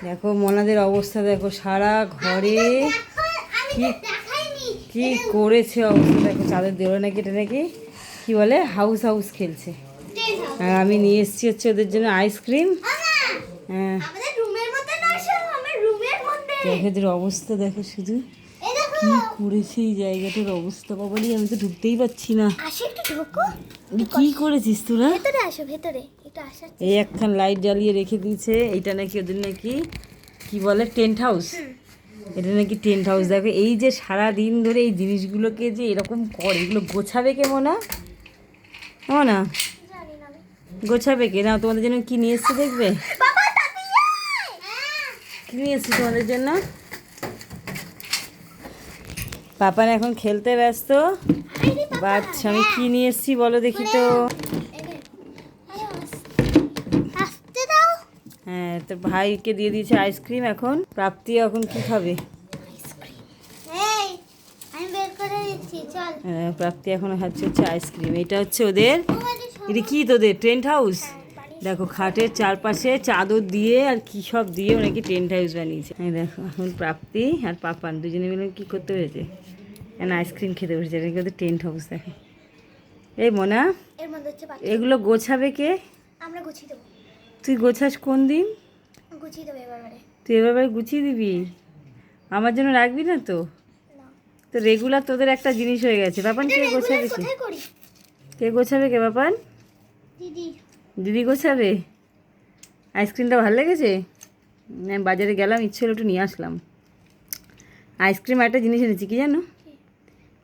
দেখো মনাদের অবস্থা, দেখো সারা ঘরে কি কি করেছে অবস্থা। দেখো চাদর দেওয়া নাকি, এটা নাকি কি বলে হাউস হাউস খেলছে। আর আমি নিয়ে এসেছি হচ্ছে ওদের জন্য আইসক্রিম। হ্যাঁ দেখো এদের অবস্থা, দেখো শুধু কি করেছে এই জায়গাটার অবস্থা। বাবালি আমি তো ঢুকতেই পারছি না। কি করেছিস তোরা? এই একখান লাইট জ্বালিয়ে রেখে দিয়েছে। এইটা নাকি ওদের নাকি কি বলে টেন্ট হাউস। এটা নাকি টেন্ট হাউস। দেখো এই যে সারা দিন ধরে এই জিনিসগুলোকে যে এরকম করে, এগুলো গোছাবে কে মনা? না গোছাবে কে? না তোমাদের জন্য কি নিয়ে এসছে দেখবে? কি নিয়ে এসছি তোমাদের জন্য? পাপান এখন খেলতে ব্যস্ত। বাচ্চা আমি কি নিয়ে এসছি বলো দেখি তো। হ্যাঁ তোর ভাইকে দিয়ে দিয়েছে আইসক্রিম। এখন প্রাপ্তি এখন কি খাবে? হ্যাঁ প্রাপ্তি এখন হচ্ছে আইসক্রিম। এটা হচ্ছে ওদের, এটা কি তোদের টেন্ট হাউস। দেখো খাটের চারপাশে চাদর দিয়ে আর কি সব দিয়ে নাকি টেন্ট হাউস বানিয়েছে। হ্যাঁ দেখো এখন প্রাপ্তি আর পাপান দুজনে মিলে কি করতে পেরেছে, কেন আইসক্রিম খেতে বসেছে। এটা ওদের টেন্ট হাউস। দেখো এই মোনা এগুলো গোছাবে কে? আমরা গুছিয়ে দেবো। তুই গোছাস কোন দিন? গুছিয়ে দেবো এবারে। তুই এবারে গুছিয়ে দিবি, আমার জন্য রাখবি না তো? তো রেগুলার তোদের একটা জিনিস হয়ে গেছে। বাপান কে গোছাবে? কে গোছাবে কে? বাপান দিদি। দিদি গোছাবে। আইসক্রিমটা ভালো লেগেছে? আমি বাজারে গেলাম, ইচ্ছে হলো একটু নিয়ে আসলাম আইসক্রিম। একটা জিনিস এনেছি, কি জানো?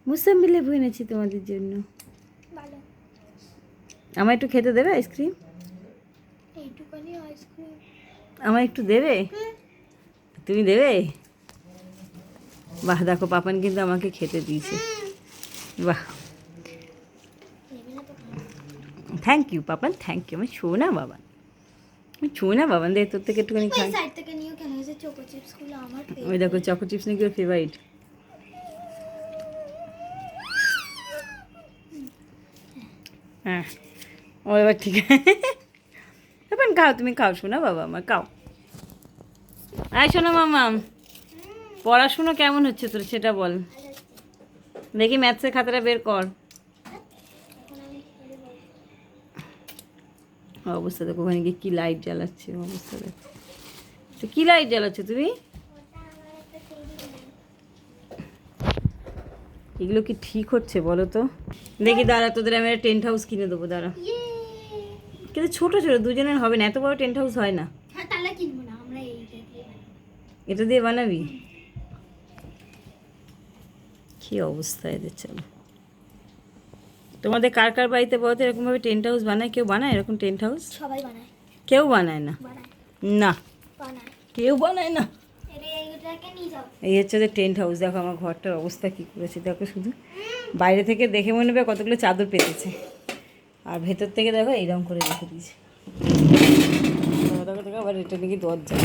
মুসাম্বি লেবু এনেছি তোমাদের জন্য। আমার একটু খেতে দেবে আইসক্রিম? আমার একটু দেবে? তুমি দেবে? বাহ দেখো পাপান কিন্তু আমাকে খেতে দিয়েছে। বাহ thank you Papan, thank you. আমি ছো না বাবান, আমি ছো না বাবান। দেখ তোর থেকে একটুখানি খাই। ওই দেখো চকো চিপস নাকি ওর ফেভারিট। হ্যাঁ ও এবার ঠিক আছে। পাপান খাও, তুমি খাও, শোনা বাবা আমার খাও। আয় শোনো মামা, পড়াশুনো কেমন হচ্ছে তোর সেটা বল দেখি। ম্যাথসের খাতাটা বের কর। অবস্থা দেখো ওখানে গিয়ে কী লাইট জ্বালাচ্ছে। অবস্থা দেখো তো কী লাইট জ্বালাচ্ছ তুমি? এগুলো কি ঠিক হচ্ছে বলো তো? দেখি দাঁড়া, তোদের আমি একটা টেন্ট হাউস কিনে দেবো দাঁড়া। কিন্তু ছোটো ছোটো দুজনের হবে না, এত বড় টেন্ট হাউস হয় না। এটা দিয়ে বানাবি? কি অবস্থা এদের। চলো তোমাদের কার কার বাড়িতে বলো তো এরকমভাবে টেন্ট হাউস বানায়? কেউ বানায় এরকম টেন্ট হাউস? সবাই বানায়। কেউ বানায় না। না কেউ বানায় না। এই হচ্ছে ওদের টেন্ট হাউস। দেখো আমার ঘরটার অবস্থা কী করেছে দেখো, শুধু বাইরে থেকে দেখে মনে হবে কতগুলো চাদর পেতেছে, আর ভেতর থেকে দেখো এইরকম করে রেখে দিয়েছে। দেখো দেখো আবার এটা নাকি দরজা।